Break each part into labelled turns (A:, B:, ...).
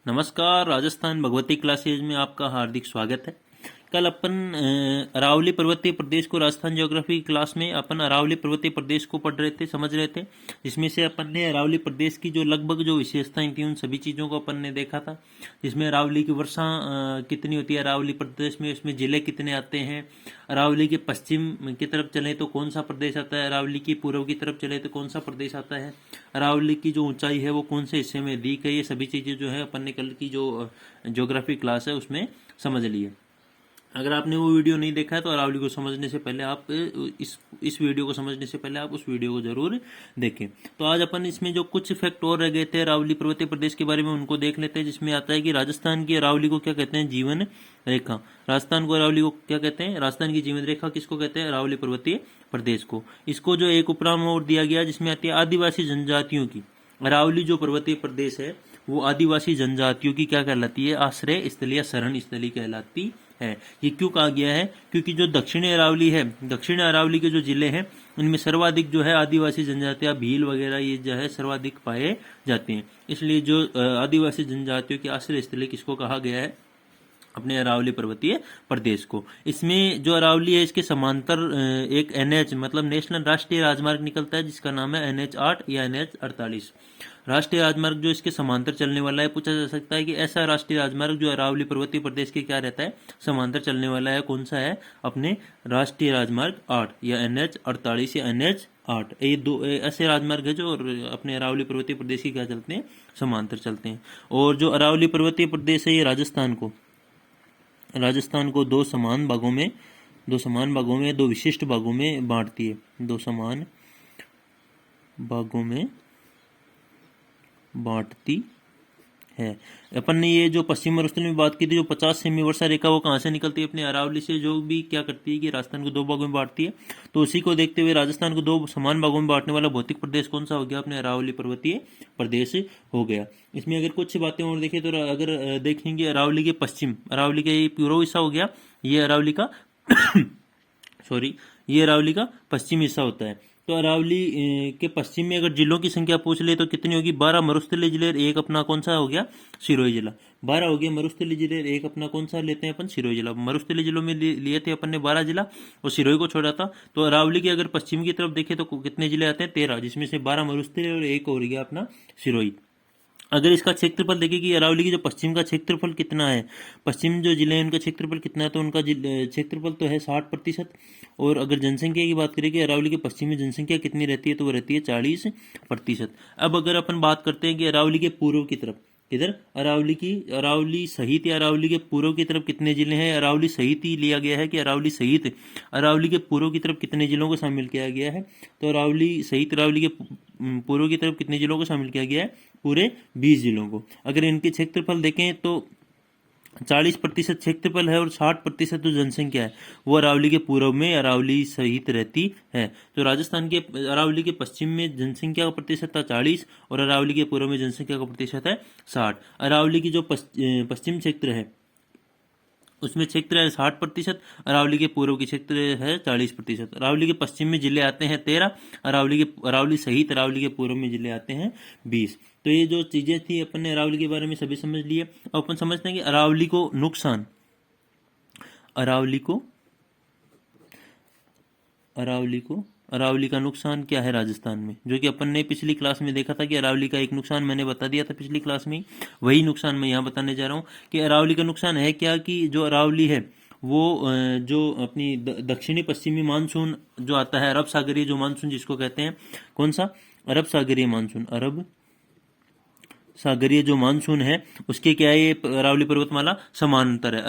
A: नमस्कार। राजस्थान भगवती क्लासेज में आपका हार्दिक स्वागत है। कल अपन अरावली पर्वतीय प्रदेश को राजस्थान ज्योग्राफी क्लास में अपन अरावली पर्वतीय प्रदेश को पढ़ रहे थे, समझ रहे थे। जिसमें से अपन ने अरावली प्रदेश की जो लगभग जो विशेषताएं थी उन सभी चीज़ों को अपन ने देखा था। जिसमें अरावली की वर्षा कितनी होती है अरावली प्रदेश में, उसमें जिले कितने आते हैं, अरावली के पश्चिम की तरफ चले तो कौन सा प्रदेश आता है, अरावली की पूर्व की तरफ चले तो कौन सा प्रदेश आता है, अरावली की जो ऊंचाई है वो कौन से हिस्से में दी गई, ये सभी चीज़ें जो है अपन ने कल की जो ज्योग्राफी क्लास है उसमें समझ ली है। अगर आपने वो वीडियो नहीं देखा है तो अरावली को समझने से पहले आप इस वीडियो को समझने से पहले आप उस वीडियो को जरूर देखें। तो आज अपन इसमें जो कुछ फैक्ट और रह गए थे अरावली पर्वतीय प्रदेश के बारे में उनको देख लेते हैं। जिसमें आता है कि राजस्थान की अरावली को क्या कहते हैं, जीवन रेखा। राजस्थान को अरावली को क्या कहते हैं, राजस्थान की जीवन रेखा किसको कहते हैं, अरावली पर्वतीय प्रदेश को। इसको जो एक उपनाम और दिया गया जिसमें आती है आदिवासी जनजातियों की। अरावली जो पर्वतीय प्रदेश है वो आदिवासी जनजातियों की क्या कहलाती है, आश्रय स्थली या शरण स्थली कहलाती है। ये क्यों कहा गया है, क्योंकि जो दक्षिणी अरावली है, दक्षिण अरावली के जो जिले हैं उनमें सर्वाधिक जो है आदिवासी जनजातियां भील वगैरह ये जो है सर्वाधिक पाए जाते हैं। इसलिए जो आदिवासी जनजातियों की आश्रय स्थली किसको कहा गया है, अपने अरावली पर्वतीय प्रदेश को। इसमें जो अरावली है इसके समांतर एक एनएच मतलब नेशनल राष्ट्रीय राजमार्ग निकलता है जिसका नाम है NH 8 या NH 48। राष्ट्रीय राजमार्ग जो इसके समांतर चलने वाला है। पूछा जा सकता है कि ऐसा राष्ट्रीय राजमार्ग जो अरावली पर्वतीय प्रदेश के क्या रहता है, समांतर चलने वाला है, कौन सा है, अपने राष्ट्रीय राजमार्ग 8 या NH 48 या NH 8। ये दो ऐसे राजमार्ग है जो अपने अरावली पर्वतीय प्रदेश की क्या चलते हैं, समांतर चलते हैं। और जो अरावली पर्वतीय प्रदेश है ये राजस्थान को दो समान भागों में दो विशिष्ट भागों में बांटती है, दो समान भागों में बांटती है। अपन ने ये जो पश्चिम मरुस्थल में बात की थी, जो 50 सेमी वर्षा रेखा वो कहाँ से निकलती है, अपने अरावली से, जो भी क्या करती है कि राजस्थान को दो भागों में बांटती है। तो उसी को देखते हुए राजस्थान को दो समान भागों में बांटने वाला भौतिक प्रदेश कौन सा हो गया, अपने अरावली पर्वतीय प्रदेश हो गया। इसमें अगर कुछ बातें और देखें तो अगर देखेंगे अरावली के पश्चिम, अरावली का ये पूर्व हिस्सा हो गया, ये अरावली का ये अरावली का पश्चिम हिस्सा होता है। तो अरावली के पश्चिम में अगर जिलों की संख्या पूछ ले तो कितनी होगी, 12 मरुस्थलीय जिले, एक अपना कौन सा हो गया, सिरोही जिला। 12 हो गया मरुस्थलीय जिले, एक अपना कौन सा लेते हैं अपन, सिरोही जिला। मरुस्थलीय जिलों में लिए थे अपन ने 12 जिला और सिरोही को छोड़ा था। तो अरावली के अगर पश्चिम की तरफ देखें तो कितने जिले आते हैं, 13, जिसमें से 12 मरुस्थलीय और एक हो गया अपना सिरोही। अगर इसका क्षेत्रफल देखें कि अरावली की जो पश्चिम का क्षेत्रफल कितना है, पश्चिम जो जिले हैं उनका क्षेत्रफल कितना है, तो उनका क्षेत्रफल तो है 60%। और अगर जनसंख्या की बात करें कि अरावली के पश्चिम में जनसंख्या कितनी रहती है, तो वो रहती है 40%। अब अगर अपन बात करते हैं कि अरावली के पूर्व की तरफ, इधर अरावली सहित या अरावली के पूर्व की तरफ कितने जिले हैं, अरावली सहित ही लिया गया है कि अरावली सहित अरावली के पूर्व की तरफ कितने जिलों को शामिल किया गया है। तो अरावली सहित अरावली के पूर्व की तरफ कितने जिलों को शामिल किया गया है, पूरे 20 जिलों को। अगर इनके क्षेत्रफल देखें तो 40% क्षेत्रफल है और 60% जो जनसंख्या है वो अरावली के पूर्व में अरावली सहित रहती है। तो राजस्थान के अरावली के पश्चिम में जनसंख्या का प्रतिशत था 40 और अरावली के पूर्व में जनसंख्या का प्रतिशत है 60। अरावली की जो पश्चिम क्षेत्र है उसमें क्षेत्र है 60%, अरावली के पूर्व की क्षेत्र है 40%। अरावली के पश्चिम में जिले आते हैं 13, अरावली सहित अरावली के पूर्व में जिले आते हैं 20। तो ये जो चीजें थी अपन ने अरावली के बारे में सभी समझ लिए। अब अपन समझते हैं कि अरावली का नुकसान क्या है राजस्थान में, जो कि अपन ने पिछली क्लास में देखा था कि अरावली का एक नुकसान मैंने बता दिया था पिछली क्लास में, वही नुकसान मैं यहाँ बताने जा रहा हूँ कि अरावली का नुकसान है क्या, कि जो अरावली है वो जो अपनी दक्षिणी पश्चिमी मानसून जो आता है, अरब सागरीय जो मानसून जिसको कहते हैं, कौन सा, अरब सागरीय जो मानसून है उसके क्या है, ये अरावली पर्वतमाला समांतर है।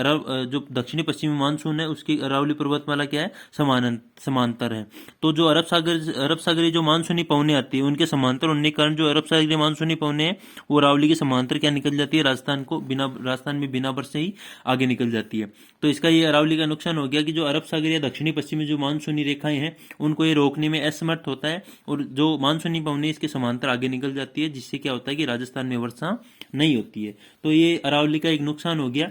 A: जो दक्षिणी पश्चिमी मानसून है उसकी अरावली पर्वतमाला क्या है, समांतर है। तो जो अरब सागरीय जो मानसूनी पवने आती है उनके समांतर होने के कारण जो अरब सागरीय मानसूनी पवने हैं वो अरावली के समांतर क्या निकल जाती है, राजस्थान में बिना बरसे ही आगे निकल जाती है। तो इसका ये अरावली का नुकसान हो गया कि जो अरब सागरीय दक्षिणी पश्चिमी जो मानसूनी रेखाएं हैं उनको ये रोकने में असमर्थ होता है और जो मानसूनी पवने इसके समांतर आगे निकल जाती है, जिससे क्या होता है कि राजस्थान में वर्षा नहीं होती है। तो ये अरावली का एक नुकसान हो गया।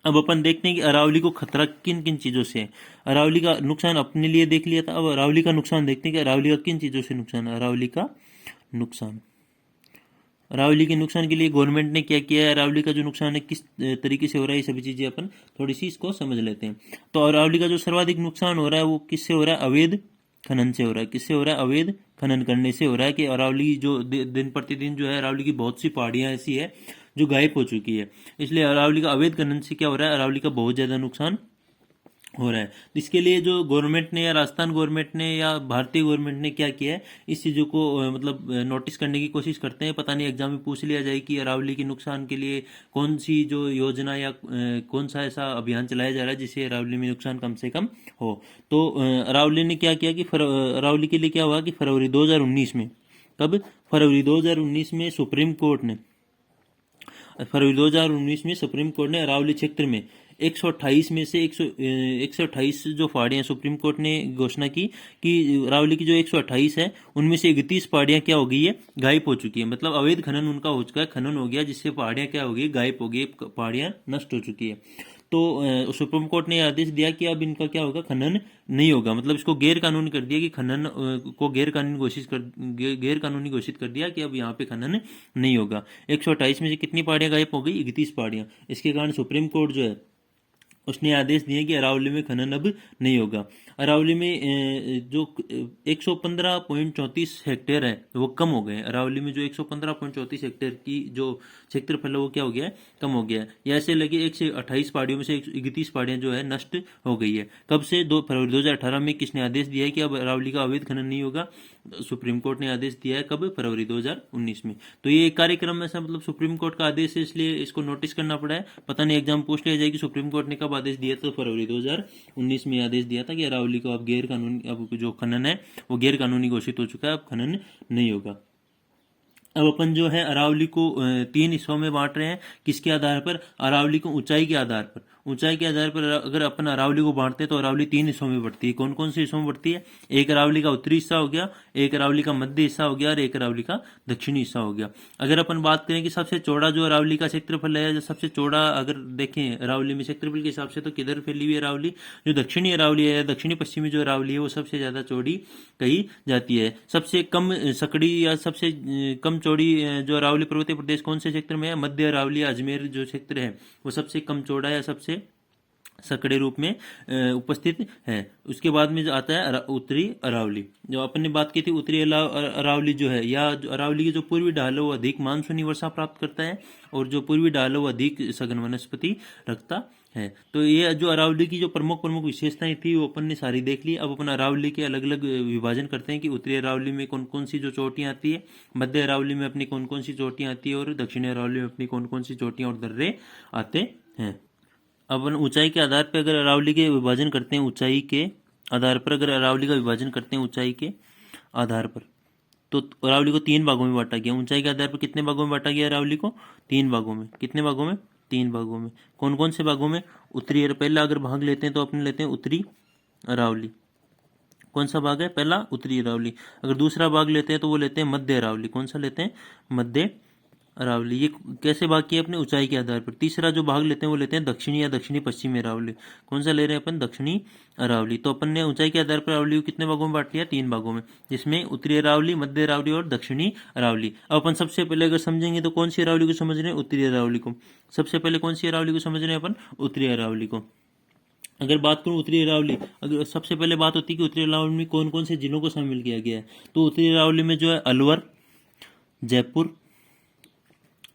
A: अब अपन देखते हैं कि अरावली को खतरा किन किन चीजों से है। अरावली का नुकसान अपने लिए देख लिया था, अब अरावली का नुकसान देखते हैं कि अरावली का किन चीजों से नुकसान है। अरावली का नुकसान अरावली के नुकसान के लिए गवर्नमेंट ने क्या किया है, अरावली का जो नुकसान है किस तरीके से हो रहा है, ये सभी चीज़ें अपन थोड़ी सी इसको समझ लेते हैं। तो अरावली का जो सर्वाधिक नुकसान हो रहा है वो किससे हो रहा है, अवैध खनन से हो रहा है। किससे हो रहा है, अवैध खनन करने से हो रहा है। कि अरावली जो दिन प्रतिदिन जो है, अरावली की बहुत सी पहाड़ियाँ ऐसी है जो गायब हो चुकी है, इसलिए अरावली का अवैध खनन से क्या हो रहा है, अरावली का बहुत ज़्यादा नुकसान हो रहा है। तो इसके लिए जो गवर्नमेंट ने या राजस्थान गवर्नमेंट ने या भारतीय गवर्नमेंट ने क्या किया है, इस चीज़ों को मतलब नोटिस करने की कोशिश करते हैं। पता नहीं एग्जाम में पूछ लिया जाए कि अरावली के नुकसान के लिए कौन सी जो योजना या कौन सा ऐसा अभियान चलाया जा रहा है जिससे अरावली में नुकसान कम से कम हो। तो अरावली ने क्या किया कि अरावली के लिए क्या हुआ कि फरवरी 2019 में, कब, फरवरी 2019 में सुप्रीम कोर्ट ने, फरवरी 2019 में सुप्रीम कोर्ट ने अरावली क्षेत्र में 128 में से 128 जो पहाड़ियाँ, सुप्रीम कोर्ट ने घोषणा की कि अरावली की जो 128 है उनमें से 31 पहाड़ियाँ क्या हो गई है, गायब हो चुकी है। मतलब अवैध खनन उनका हो चुका है, खनन हो गया जिससे पहाड़ियाँ क्या हो गई, गायब हो गई, पहाड़ियाँ नष्ट हो चुकी है। तो सुप्रीम कोर्ट ने आदेश दिया कि अब इनका क्या होगा, खनन नहीं होगा। मतलब इसको गैर कानूनी कर दिया कि खनन को गैर कानूनी घोषित कर दिया कि अब यहाँ पे खनन नहीं होगा। 128 में से कितनी पहाड़ियाँ गायब हो गई, 31 पहाड़ियाँ। इसके कारण सुप्रीम कोर्ट जो है उसने आदेश दिए कि अरावली में खनन अब नहीं होगा। अरावली में जो 115.34 हेक्टेयर है वो कम हो गए। अरावली में जो 115.34 हेक्टेयर की जो क्षेत्रफल है वो क्या हो गया है, कम हो गया है। या ऐसे लगे 128 पहाड़ियों में से 31 पहाड़ियाँ जो है नष्ट हो गई है। कब से, 2 फरवरी 2018 में किसने आदेश दिया है कि अब अरावली का अवैध खनन नहीं होगा, सुप्रीम कोर्ट ने आदेश दिया है। कब, फरवरी 2019 में। तो ये एक कार्यक्रम ऐसा, मतलब सुप्रीम कोर्ट का आदेश है इसलिए इसको नोटिस करना पड़ा है। पता नहीं एग्जाम पूछ लिया जाए कि सुप्रीम कोर्ट ने कब आदेश दिया, तो फरवरी 2019 में आदेश दिया था कि अरावली को अब गैर कानूनी, अब जो खनन है वो गैर कानूनी घोषित हो चुका है, अब खनन नहीं होगा। अब अपन जो है अरावली को 3 हिस्सों में बांट रहे हैं। किसके आधार पर, अरावली को ऊंचाई के आधार पर। ऊंचाई के आधार पर अगर अपन अरावली को बांटते हैं तो अरावली 3 हिस्सों में बढ़ती है। कौन कौन से हिस्सों में बढ़ती है, एक अरावली का उत्तरी हिस्सा हो गया, एक अरावली का मध्य हिस्सा हो गया और एक अरावली का दक्षिणी हिस्सा हो गया। अगर अपन बात करें कि सबसे चौड़ा जो अरावली का क्षेत्रफल है, जो सबसे चौड़ा अगर देखें अरावली में क्षेत्रफल के हिसाब से, तो किधर फैली हुई अरावली, जो दक्षिणी अरावली है, दक्षिणी पश्चिमी जो अरावली है वो सबसे ज़्यादा चौड़ी कही जाती है। सबसे कम सकड़ी या सबसे कम चौड़ी जो अरावली पर्वतीय प्रदेश कौन से क्षेत्र में है, मध्य अरावली अजमेर जो क्षेत्र है वो सबसे कम चौड़ा या सबसे सकड़े रूप में उपस्थित है। उसके बाद में जो आता है उत्तरी अरावली। जो अपन ने बात की थी, उत्तरी अरावली जो है, या जो अरावली की जो पूर्वी ढाल है वो अधिक मानसूनी वर्षा प्राप्त करता है और जो पूर्वी ढाल है वो अधिक सघन वनस्पति रखता है। तो ये जो अरावली की जो प्रमुख प्रमुख विशेषताएं थी वो अपन ने सारी देख ली। अब अपन अरावली के अलग अलग विभाजन करते हैं कि उत्तरी अरावली में कौन कौन सी जो चोटियां आती है, मध्य अरावली में अपनी कौन कौन सी चोटियां आती है और दक्षिणी अरावली में अपनी कौन कौन सी चोटियां और दर्रे आते हैं। अपन ऊंचाई के आधार पर अगर अरावली के विभाजन करते हैं, ऊंचाई के आधार पर अगर अरावली का विभाजन करते हैं ऊंचाई के आधार पर, तो अरावली को 3 भागों में बांटा गया। ऊंचाई के आधार पर कितने भागों में बांटा गया अरावली को, 3 भागों में। कितने भागों में, 3 भागों में। कौन कौन से भागों में, उत्तरी, पहला अगर भाग लेते हैं तो अपने लेते हैं उत्तरी अरावली। कौन सा भाग है, पहला उत्तरी अरावली। अगर दूसरा भाग लेते हैं तो वो लेते हैं मध्य अरावली। कौन सा लेते हैं, मध्य अरावली। ये कैसे भाग किए, अपने ऊंचाई के आधार पर। तीसरा जो भाग लेते हैं वो लेते हैं दक्षिणी या दक्षिणी पश्चिमी अरावली। कौन सा ले रहे हैं अपन, दक्षिणी अरावली। तो अपन ने ऊंचाई के आधार पर अरावली को कितने भागों में बांट लिया, 3 भागों में, जिसमें उत्तरी अरावली, मध्य अरावली और दक्षिणी अरावली। अब अपन सबसे पहले अगर समझेंगे तो कौन सी अरावली को समझ रहे हैं, उत्तरी अरावली को। सबसे पहले कौन सी अरावली को समझ रहे हैं अपन, उत्तरी अरावली को। अगर बात करूं उत्तरी अरावली, अगर सबसे पहले बात होती है कि उत्तरी अरावली में कौन कौन से जिलों को शामिल किया गया है, तो उत्तरी अरावली में जो है अलवर, जयपुर,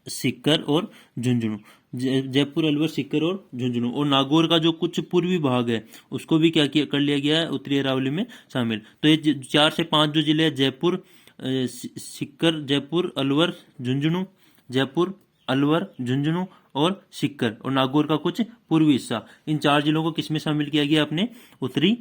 A: सीकर और झुंझुनू। जयपुर, अलवर, सीकर और झुंझुनू। और नागौर का जो कुछ पूर्वी भाग है उसको भी क्या किया कर लिया गया है, उत्तरी अरावली में शामिल। तो ये 4 से 5 जो जिले हैं, जयपुर, सीकर, जयपुर, अलवर, झुंझुनू, जयपुर, अलवर, झुंझुनू और सीकर और नागौर का कुछ पूर्वी हिस्सा, इन 4 जिलों को किसमें शामिल किया गया, अपने उत्तरी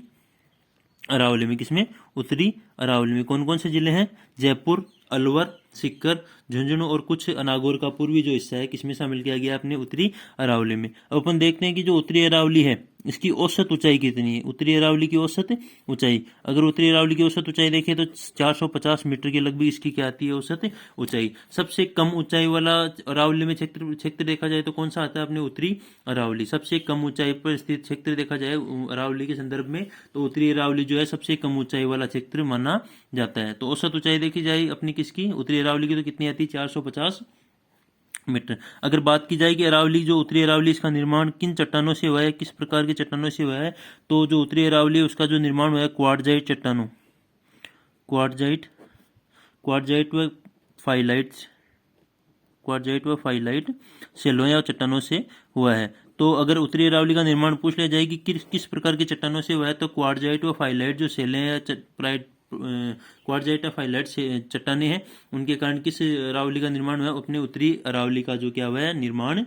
A: अरावली में। किसमें, उत्तरी अरावली में। कौन कौन से जिले हैं, जयपुर, अलवर, सीकर, झुंझुनू और कुछ नागौर का पूर्वी जो हिस्सा है किसमें शामिल किया गया, अपने उत्तरी अरावली में। अब अपन देखते हैं कि जो उत्तरी अरावली है इसकी औसत ऊंचाई कितनी है। उत्तरी अरावली की औसत ऊंचाई, अगर उत्तरी अरावली की औसत ऊंचाई देखें तो 450 मीटर के लगभग इसकी क्या आती है, औसत ऊंचाई। सबसे कम ऊंचाई वाला अरावली में क्षेत्र देखा जाए तो कौन सा आता है, अपने उत्तरी अरावली। सबसे कम ऊंचाई पर स्थित क्षेत्र देखा जाए अरावली के संदर्भ में तो उत्तरी अरावली जो है सबसे कम ऊंचाई वाला क्षेत्र माना जाता है। तो औसत ऊंचाई देखी जाए अपनी किसकी, उत्तरी अरावली की, तो कितनी आती है 450 मीटर। अगर बात की जाए कि अरावली, जो उत्तरी अरावली, इसका निर्माण किन चट्टानों से हुआ है, किस प्रकार की चट्टानों से हुआ है, तो जो उत्तरी अरावली है उसका जो निर्माण हुआ है क्वार्टजाइट चट्टानों, क्वार्टजाइट क्वार्टजाइट व फाइलाइट्स क्वार्टजाइट व फाइलाइट सेलों या चट्टानों से हुआ है। तो अगर उत्तरी अरावली का निर्माण पूछ लिया जाए कि किस प्रकार की चट्टानों से हुआ है, तो क्वार्टजाइट व फाइलाइट जो सेलें या क्वार्टजाइट या फाइलाइट से चट्टाने हैं, उनके कारण किस अरावली का निर्माण हुआ है, अपने उत्तरी अरावली का जो क्या हुआ है, निर्माण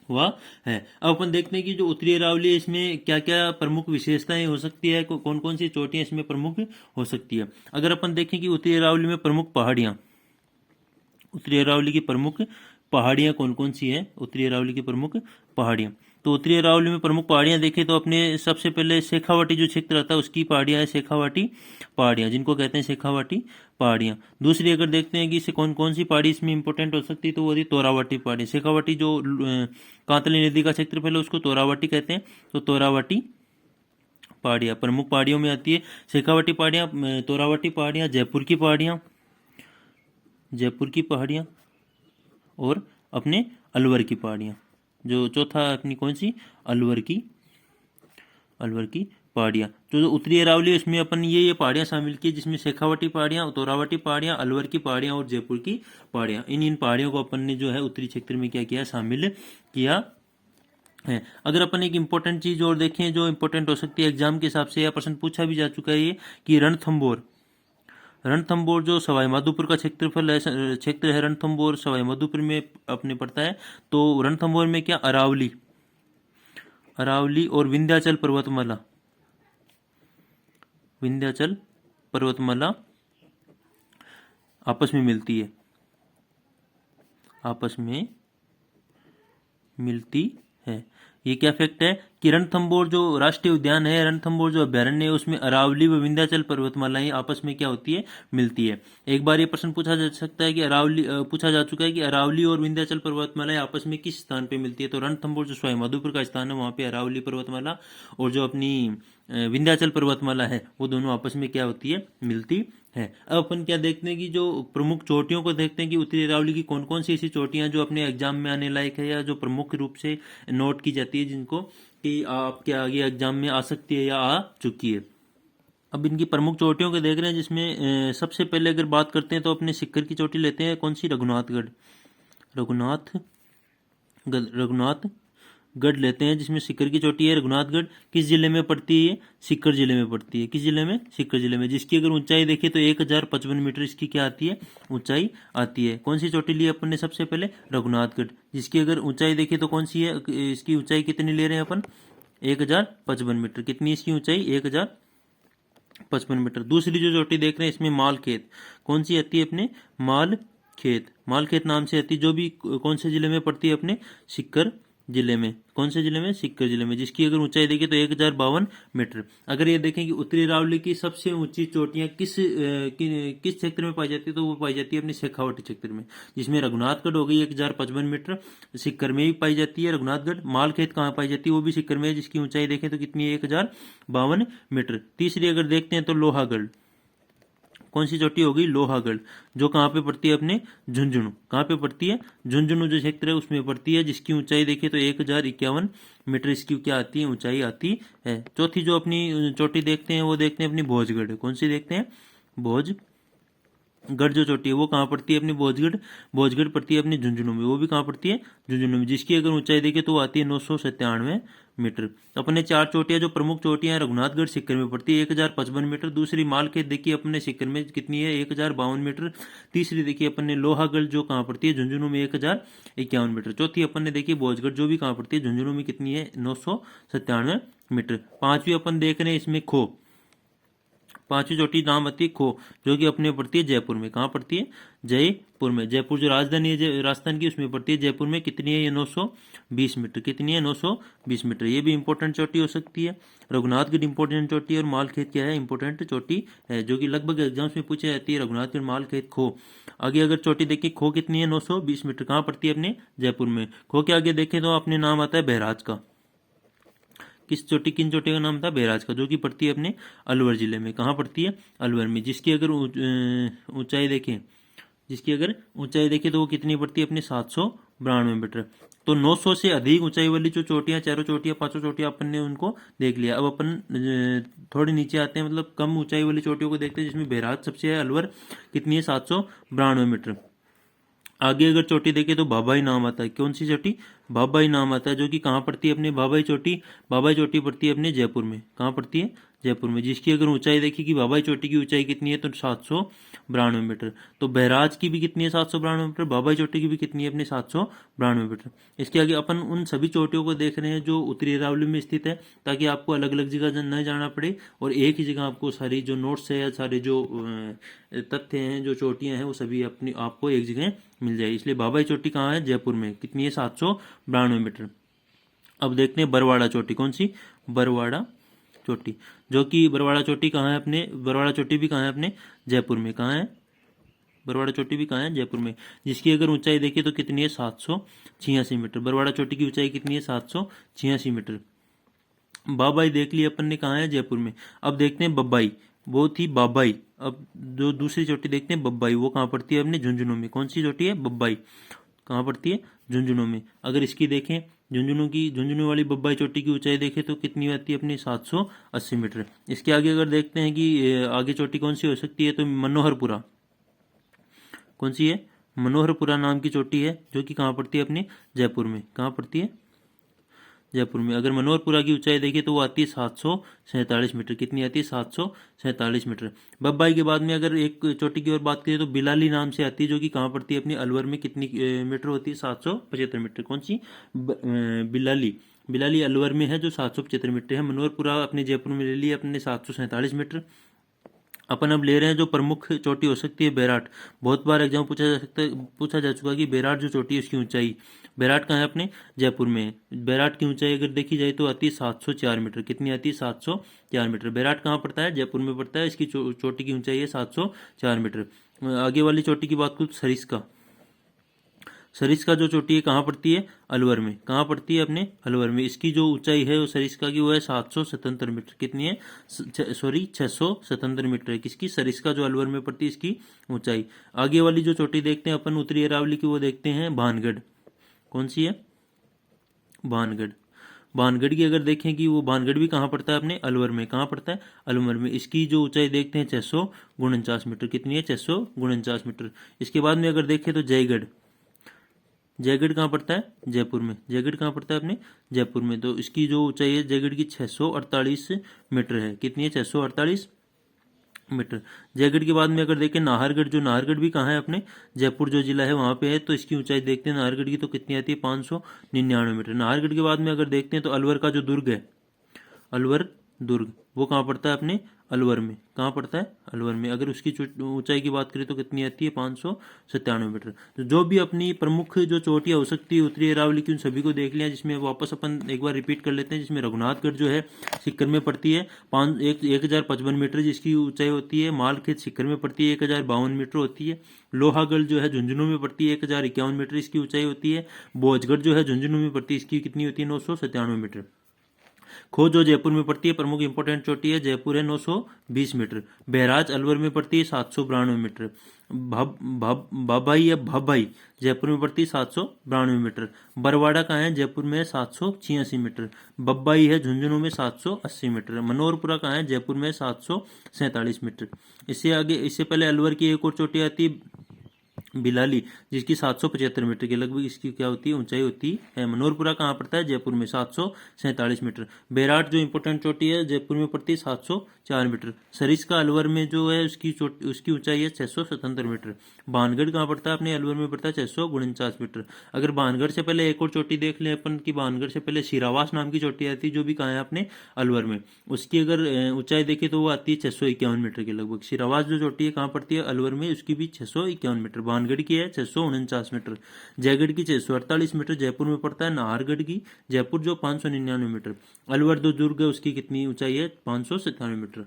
A: हुआ है। अब अपन देखते हैं कि जो उत्तरी अरावली है इसमें क्या क्या प्रमुख विशेषताएं हो सकती है, कौन कौन सी चोटियां इसमें प्रमुख हो सकती है। अगर अपन देखें कि उत्तरी अरावली में प्रमुख पहाड़ियां, उत्तरी अरावली की प्रमुख पहाड़ियां कौन कौन सी हैं, उत्तरी अरावली की प्रमुख पहाड़ियां, तो उत्तरी अरावली में प्रमुख पहाड़ियां देखें तो अपने सबसे पहले शेखावाटी जो क्षेत्र आता है उसकी पहाड़ियां है शेखावाटी पहाड़ियां, जिनको कहते हैं शेखावाटी पहाड़ियां। दूसरी अगर देखते हैं कि इसे कौन कौन सी पहाड़ी इसमें इंपॉर्टेंट हो सकती है, तो वो होती तोरावाटी पहाड़ी। शेखावाटी जो कांतली नदी का क्षेत्रफल है उसको तोरावाटी कहते हैं, तो तोरावाटी पहाड़ियां प्रमुख पहाड़ियों में आती है। शेखावाटी पहाड़ियां, तोरावाटी पहाड़ियां, जयपुर की पहाड़ियां, जयपुर की पहाड़ियां, और अपने अलवर की पहाड़ियां। जो चौथा अपनी कौन सी, अलवर की पहाड़ियां। जो उत्तरी अरावली है उसमें अपन ये पहाड़ियां शामिल की, जिसमें शेखावाटी पहाड़ियां, तोरावाटी पहाड़ियां, अलवर की पहाड़ियां और जयपुर की पहाड़ियां। इन पहाड़ियों को अपन ने जो है उत्तरी क्षेत्र में क्या किया, शामिल किया है। अगर अपन एक इंपॉर्टेंट चीज और देखें जो इंपॉर्टेंट हो सकती है एग्जाम के हिसाब से, या प्रश्न पूछा भी जा चुका है ये, कि रणथंभौर जो सवाई माधोपुर का क्षेत्रफल है, क्षेत्र है रणथंभौर सवाई माधोपुर में अपने पड़ता है। तो रणथंभौर में क्या, अरावली और विंध्याचल पर्वतमाला आपस में मिलती है। ये क्या फैक्ट है कि रणथंभौर जो राष्ट्रीय उद्यान है, रणथंभौर जो अभ्यारण्य है, उसमें अरावली व विंध्याचल पर्वतमालाएं आपस में क्या होती है, मिलती है। एक बार ये प्रश्न पूछा जा सकता है कि पूछा जा चुका है कि अरावली और विंध्याचल पर्वतमालाएं आपस में किस स्थान पे मिलती है, तो रणथंभौर जो सवाई माधोपुर का स्थान है वहां पे अरावली पर्वतमाला और जो अपनी विंध्याचल पर्वतमाला है वो दोनों आपस में क्या होती है, मिलती है। अब अपन क्या देखते हैं कि जो प्रमुख चोटियों को देखते हैं कि उत्तरी अरावली की कौन कौन सी ऐसी चोटियां जो अपने एग्जाम में आने लायक है, या जो प्रमुख रूप से नोट की जाती है, जिनको कि आपके आगे एग्जाम में आ सकती है या आ चुकी है। अब इनकी प्रमुख चोटियों को देख रहे हैं, जिसमें सबसे पहले अगर बात करते हैं तो अपने सिक्कर की चोटी लेते हैं, कौन सी, रघुनाथगढ़ लेते हैं, जिसमें सिक्कर की चोटी है। रघुनाथगढ़ किस जिले में पड़ती है, सीकर जिले में पड़ती है। किस जिले में, सीकर जिले में। जिसकी अगर ऊंचाई देखें तो 1055 मीटर इसकी क्या आती है, ऊंचाई आती है। कौन सी चोटी ली अपन ने सबसे पहले, रघुनाथगढ़, जिसकी अगर ऊंचाई देखें तो कौन सी है, इसकी ऊंचाई कितनी ले रहे हैं अपन, 1055 मीटर। कितनी इसकी ऊंचाई, 1055 मीटर। दूसरी जो चोटी देख रहे हैं इसमें मालखेत, कौन सी आती है अपने, मालखेत नाम से आती है, जो भी कौन से जिले में पड़ती है, अपने सीकर जिले में। कौन से जिले में, सीकर जिले में। जिसकी अगर ऊंचाई देखें तो 1052 मीटर। अगर ये देखें कि उत्तरी अरावली की सबसे ऊंची चोटियां किस क्षेत्र में पाई जाती है, तो वो पाई जाती है अपने शेखावाटी क्षेत्र में, जिसमें रघुनाथगढ़ हो गई 1055 मीटर, सीकर में भी पाई जाती है रघुनाथगढ़। मालखेत कहाँ पाई जाती है, वो भी सीकर में है, जिसकी ऊंचाई देखें तो कितनी है, 1052 मीटर। तीसरी अगर देखते हैं तो लोहागढ़, कौन सी चोटी होगी, लोहागढ़, जो कहाँ पे पड़ती है, अपने झुंझुनू। कहाँ पे पड़ती है, झुंझुनू जो क्षेत्र है उसमें पड़ती है, जिसकी ऊंचाई देखिए तो 1051 मीटर इसकी क्या आती है, ऊंचाई आती है। चौथी जो अपनी चोटी देखते हैं वो देखते हैं अपनी भोजगढ़, कौन सी देखते हैं, भोजगढ़ जो चोटी है वो कहाँ पड़ती है, अपनी भोजगढ़ पड़ती है अपनी झुंझुनू में। वो भी कहाँ पड़ती है, झुंझुनू में, जिसकी अगर ऊंचाई देखे तो वो आती है 997 मीटर। अपने चार चोटियां जो प्रमुख चोटियां हैं, रघुनाथगढ़ सीकर में पड़ती है 1055 मीटर। दूसरी मालखेत देखिए अपने सीकर में कितनी है, 1052 मीटर। तीसरी देखिए अपन ने लोहागढ़ जो कहाँ पड़ती है, झुंझुनू में 1051 मीटर। चौथी अपन ने देखी भोजगढ़ जो भी कहाँ पड़ती है, झुंझुनू में कितनी है, 997 मीटर। पांचवी अपन देख रहे हैं इसमें खो, पांचवी चोटी नाम आती है खो, जो कि अपने पड़ती है जयपुर में। कहाँ पड़ती है, जयपुर में। जयपुर जो राजधानी है राजस्थान की उसमें पड़ती है, जयपुर में। कितनी है ये, 920 मीटर। कितनी है, 920 मीटर। ये भी इंपॉर्टेंट चोटी हो सकती है। रघुनाथगढ़ इंपॉर्टेंट चोटी है, और मालखेत क्या है, इंपॉर्टेंट चोटी है, जो कि लगभग एग्जाम्स में पूछी जाती है, रघुनाथगढ़, मालखेत, खो। आगे अगर चोटी देखिए खो कितनी है, 920 मीटर। कहाँ पड़ती है, अपने जयपुर में। खो के आगे देखें तो अपने नाम आता है बहराज का। किन चोटी का नाम था, बैराज का, जो कि पड़ती है अपने अलवर जिले में। कहाँ पड़ती है, अलवर में। जिसकी अगर ऊंचाई देखें जिसकी अगर ऊंचाई देखिए तो वो कितनी पड़ती है अपने 792 मीटर। तो 900 से अधिक ऊंचाई वाली जो चोटियां, चारों चोटियां, पांचों चोटियां अपन ने उनको देख लिया। अब अपन थोड़ी नीचे आते हैं, मतलब कम ऊंचाई वाली चोटियों को देखते हैं, जिसमें बैराज सबसे है। अलवर कितनी है? 792 मीटर। आगे अगर चोटी देखें तो बाबाई नाम आता है। कौन सी चोटी? बाबाई नाम आता है, जो कि कहाँ पड़ती है अपने? बाबाई चोटी। बाबाई चोटी पड़ती है अपने जयपुर में। कहाँ पड़ती है? जयपुर में। जिसकी अगर ऊंचाई देखी कि बाबाई चोटी की ऊंचाई कितनी है तो 792 मीटर। तो बहराज की भी कितनी है? 792 मीटर। बाबाई चोटी की भी कितनी है अपने? 792 मीटर। इसके आगे अपन उन सभी चोटियों को देख रहे हैं जो उत्तरी अरावली में स्थित है, ताकि आपको अलग अलग जगह न जाना पड़े और एक ही जगह आपको सारी जो नोट्स है या सारे जो तथ्य हैं, जो चोटियां हैं, वो सभी अपनी आपको एक जगह मिल जाए। इसलिए बाबाई चोटी कहाँ है? जयपुर में। कितनी है? 792 मीटर। अब देखते हैं बरवाड़ा चोटी। कौन सी? बरवाड़ा चोटी। जो कि बरवाड़ा चोटी कहाँ है अपने? बरवाड़ा चोटी भी कहाँ है अपने? जयपुर में। कहाँ है? बरवाड़ा चोटी भी कहाँ है? जयपुर में। जिसकी अगर ऊंचाई देखिए तो कितनी है? 786 मीटर। बरवाड़ा चोटी की ऊंचाई कितनी है? 786 मीटर। बाबाई देख लिया अपन ने, कहाँ है? जयपुर में। अब देखते हैं बब्बाई। वो थी बाबाई। अब जो दूसरी चोटी देखते हैं बब्बाई, वो कहाँ पड़ती है अपने? झुंझुनू में। कौन सी चोटी है? बब्बाई। कहाँ पड़ती है? झुंझुनू में। अगर इसकी देखें, झुंझुनू वाली बब्बाई चोटी की ऊंचाई देखें तो कितनी आती है अपनी? 780 मीटर। इसके आगे अगर देखते हैं कि आगे चोटी कौन सी हो सकती है, तो मनोहरपुरा। कौन सी है? मनोहरपुरा नाम की चोटी है, जो कि कहाँ पड़ती है अपनी? जयपुर में। कहाँ पड़ती है? जयपुर में। अगर मनोहरपुरा की ऊंचाई देखिए तो वो आती है 747 मीटर। कितनी आती है? 747 मीटर। बब्बाई के बाद में अगर एक चोटी की और बात करें तो बिलाली नाम से आती है, जो कि कहाँ पड़ती है अपनी? अलवर में। कितनी मीटर होती है? 775 मीटर। कौन सी? बिलाली। बिलाली अलवर में है, जो 775 मीटर है। मनोहरपुरा अपने जयपुर में ले लिया अपने 747 मीटर। अपन अब ले रहे हैं जो प्रमुख चोटी हो सकती है, बैराट। बहुत बार एग्जाम पूछा जा चुका कि बैराट जो चोटी है उसकी ऊंचाई। बैराट कहाँ है अपने? जयपुर में। बैराट की ऊंचाई अगर देखी जाए तो आती है 704 मीटर। कितनी आती है? 704 मीटर। बैराट कहाँ पड़ता है? जयपुर में पड़ता है। इसकी चोटी की ऊंचाई है 704 मीटर। आगे वाली चोटी की बात करूँ, सरिस्का। सरिस्का जो चोटी है कहाँ पड़ती है? अलवर में। कहाँ पड़ती है अपने? अलवर में। इसकी जो ऊंचाई है वो सरिस्का की वो है 777 मीटर। कितनी है? 677 मीटर है। किसकी? सरिस्का जो अलवर में पड़ती है, इसकी ऊंचाई। आगे वाली जो चोटी देखते हैं अपन उत्तरी अरावली की, वो देखते हैं भानगढ़। कौन सी है? भानगढ़। भानगढ़ की अगर देखें कि वो भानगढ़ भी कहाँ पड़ता है अपने? अलवर में। कहाँ पड़ता है? अलवर में। इसकी जो ऊंचाई देखते हैं 649 मीटर। कितनी है? 649 मीटर। इसके बाद में अगर देखें तो जयगढ़। जयगढ़ कहाँ पड़ता है? जयपुर में। जयगढ़ कहाँ पड़ता है अपने? जयपुर में। तो इसकी जो ऊंचाई है जयगढ़ की 648 मीटर है। कितनी है? 648 मीटर। जयगढ़ के बाद में अगर देखें नाहरगढ़, जो नाहरगढ़ भी कहाँ है अपने? जयपुर जो जिला है वहाँ पे है। तो इसकी ऊंचाई देखते हैं नाहरगढ़ की, तो कितनी आती है? 599 मीटर। नाहरगढ़ के बाद में अगर देखते हैं तो अलवर का जो दुर्ग है, अलवर दुर्ग, वो कहाँ पड़ता है अपने? अलवर में। कहाँ पड़ता है? अलवर में। अगर उसकी ऊंचाई की बात करें तो कितनी आती है? 597 मीटर। तो जो भी अपनी प्रमुख जो चोटियां हो सकती है उत्तरी अरावली की, उन सभी को देख लिया। जिसमें वापस अपन एक बार रिपीट कर लेते हैं। जिसमें रघुनाथगढ़ जो है सिक्कर में पड़ती है 1055 मीटर जिसकी ऊंचाई होती है। मालखेत सिक्कर में पड़ती है 1052 मीटर होती है। लोहागढ़ जो है झुंझुनू में पड़ती है 1051 मीटर इसकी ऊंचाई होती है। बोझगढ़ जो है झुंझुनू में पड़ती है, इसकी कितनी होती है? 997 मीटर। खो जो जयपुर में पड़ती है, प्रमुख इंपोर्टेंट चोटी है, जयपुर है, 920 मीटर। बहराज अलवर में पड़ती है 792 मीटर। बाबाई या भाबाई जयपुर में पड़ती है 792 मीटर। बरवाड़ा कहाँ है? जयपुर में 786 मीटर। बब्बाई है झुंझुनू में 780 मीटर। मनोहरपुरा कहाँ है? जयपुर में 747 मीटर। इससे आगे, इससे पहले अलवर की एक और चोटी आती है बिलाली, जिसकी 775 मीटर के लगभग इसकी क्या होती है? ऊंचाई होती है। मनोहरपुरा कहाँ पड़ता है? जयपुर में, 747 मीटर। बैराट जो इंपोर्टेंट चोटी है जयपुर में पड़ती है 704 मीटर। सरिस्का अलवर में जो है उसकी ऊंचाई है 677 मीटर। भानगढ़ कहाँ पड़ता है? अपने अलवर में पड़ता है 649 मीटर। अगर भानगढ़ से पहले एक और चोटी देख लें अपन की, भानगढ़ से पहले शिरावास नाम की चोटी आती है, जो भी कहाँ है अपने? अलवर में। उसकी अगर ऊंचाई देखें तो वो आती है 651 मीटर के लगभग। शिरावास जो चोटी है कहाँ पड़ती है? अलवर में। उसकी भी 651 मीटर। भानगढ़ की है 649 मीटर। जयगढ़ की 648 मीटर जयपुर में पड़ता है। नाहरगढ़ की जयपुर जो 599 मीटर। अलवर जो दुर्ग है उसकी कितनी ऊंचाई है? 597 मीटर।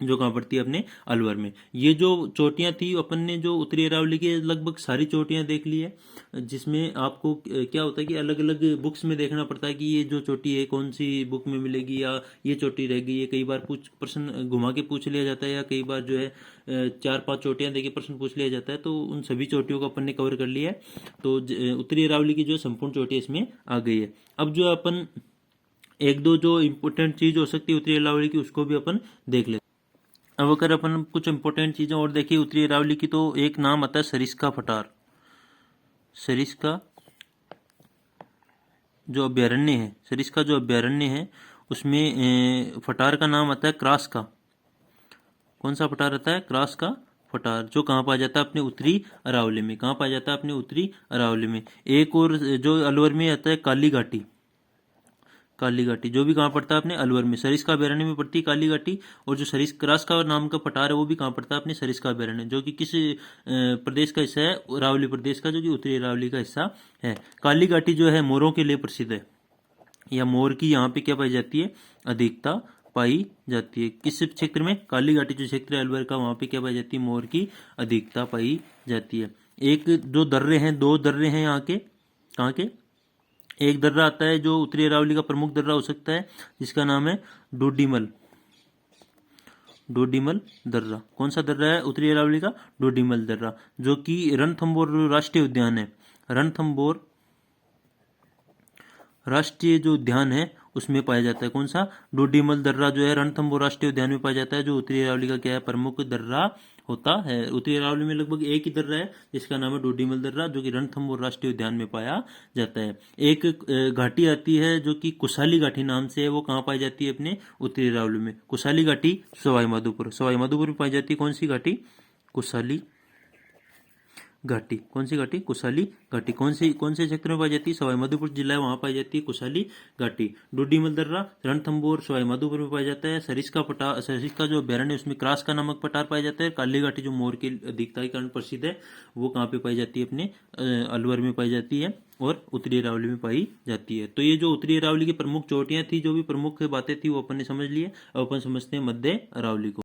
A: जो कहाँ पड़ती है अपने अलवर में। ये जो चोटियाँ थी अपन ने जो उत्तरी अरावली की लगभग सारी चोटियाँ देख ली है, जिसमें आपको क्या होता है कि अलग अलग बुक्स में देखना पड़ता है कि ये जो चोटी है कौन सी बुक में मिलेगी या ये चोटी रह गई है। कई बार पूछ प्रश्न घुमा के पूछ लिया जाता है या कई बार जो है 4-5 चोटियाँ देके प्रश्न पूछ लिया जाता है। तो उन सभी चोटियों को अपन ने कवर कर लिया है। तो उत्तरी अरावली की जो संपूर्ण चोटियाँ इसमें आ गई है। अब जो अपन एक दो जो इम्पोर्टेंट चीज हो सकती है उत्तरी अरावली की उसको भी अपन देख लेते हैं। अब अगर अपन कुछ इंपॉर्टेंट चीजें और देखिए उत्तरी अरावली की, तो एक नाम आता है सरिस्का पठार। सरिस्का जो अभ्यारण्य है, सरिस्का जो अभ्यारण्य है उसमें पठार का नाम आता है क्रास का। कौन सा पठार आता है? क्रास का पठार, जो कहाँ पाया जाता है? अपने उत्तरी अरावली में। कहाँ पाया जाता है? अपने उत्तरी अरावली में। एक और जो अलवर में आता है काली घाटी। काली घाटी जो भी कहाँ पड़ता है? अपने अलवर में। सरिस्का अभ्यारण्य में पड़ती है काली घाटी। और जो क्रास का नाम का पठार है वो भी कहाँ पड़ता है? अपने सरिस्का अभ्यारण्य, जो कि किस प्रदेश का हिस्सा है? अरावली प्रदेश का, जो कि उत्तरी अरावली का हिस्सा है। काली घाटी जो है मोरों के लिए प्रसिद्ध है, या मोर की यहाँ पे क्या पाई जाती है? अधिकता पाई जाती है। किस क्षेत्र में? काली घाटी जो क्षेत्र है अलवर का, वहाँ पे क्या पाई जाती है? मोर की अधिकता पाई जाती है। एक जो दर्रे हैं, 2 दर्रे हैं यहाँ के। कहाँ के? एक दर्रा आता है जो उत्तरी अरावली का प्रमुख दर्रा हो सकता है, जिसका नाम है डोडीमल। डोडीमल दर्रा कौन सा दर्रा है? उत्तरी अरावली का डोडीमल दर्रा, जो कि रणथंभौर राष्ट्रीय उद्यान है। रणथंभौर राष्ट्रीय जो उद्यान है उसमें पाया जाता है। कौन सा? डोडीमल दर्रा जो है रणथंभौर राष्ट्रीय उद्यान में पाया जाता है, जो उत्तरी अरावली का क्या है? प्रमुख दर्रा होता है। उत्तरी अरावली में लगभग एक ही दर्रा है जिसका नाम है डोडीमल दर्रा, जो कि रणथंभौर राष्ट्रीय उद्यान में पाया जाता है। एक घाटी आती है जो कि कुशाली घाटी नाम से है, वो कहाँ पाई जाती है? अपने उत्तरी अरावली में। कुशाली घाटी सवाई माधोपुर, सवाई माधोपुर में पाई जाती है। कौन सी घाटी? कुशाली घाटी। कौन सी घाटी? कुशाली घाटी। कौन से क्षेत्र में पाई जाती है? सवाई माधोपुर जिला है, वहां पाई जाती है कुशाली घाटी। डोडीमल दर्रा रणथंभौर सवाई माधोपुर में पाया जाता है। सरिस्का जो अभ्यारण्य है उसमें क्रास का नामक पठार पाया जाता है। काली घाटी जो मोर की अधिकता के कारण प्रसिद्ध है, वो कहाँ पे पाई जाती है? अपने अलवर में पाई जाती है और उत्तरी अरावली में पाई जाती है। तो ये जो उत्तरी अरावली की प्रमुख चोटियां थी, जो भी प्रमुख बातें थी, वो अपन ने समझ ली है। अब अपन समझते हैं मध्य अरावली को।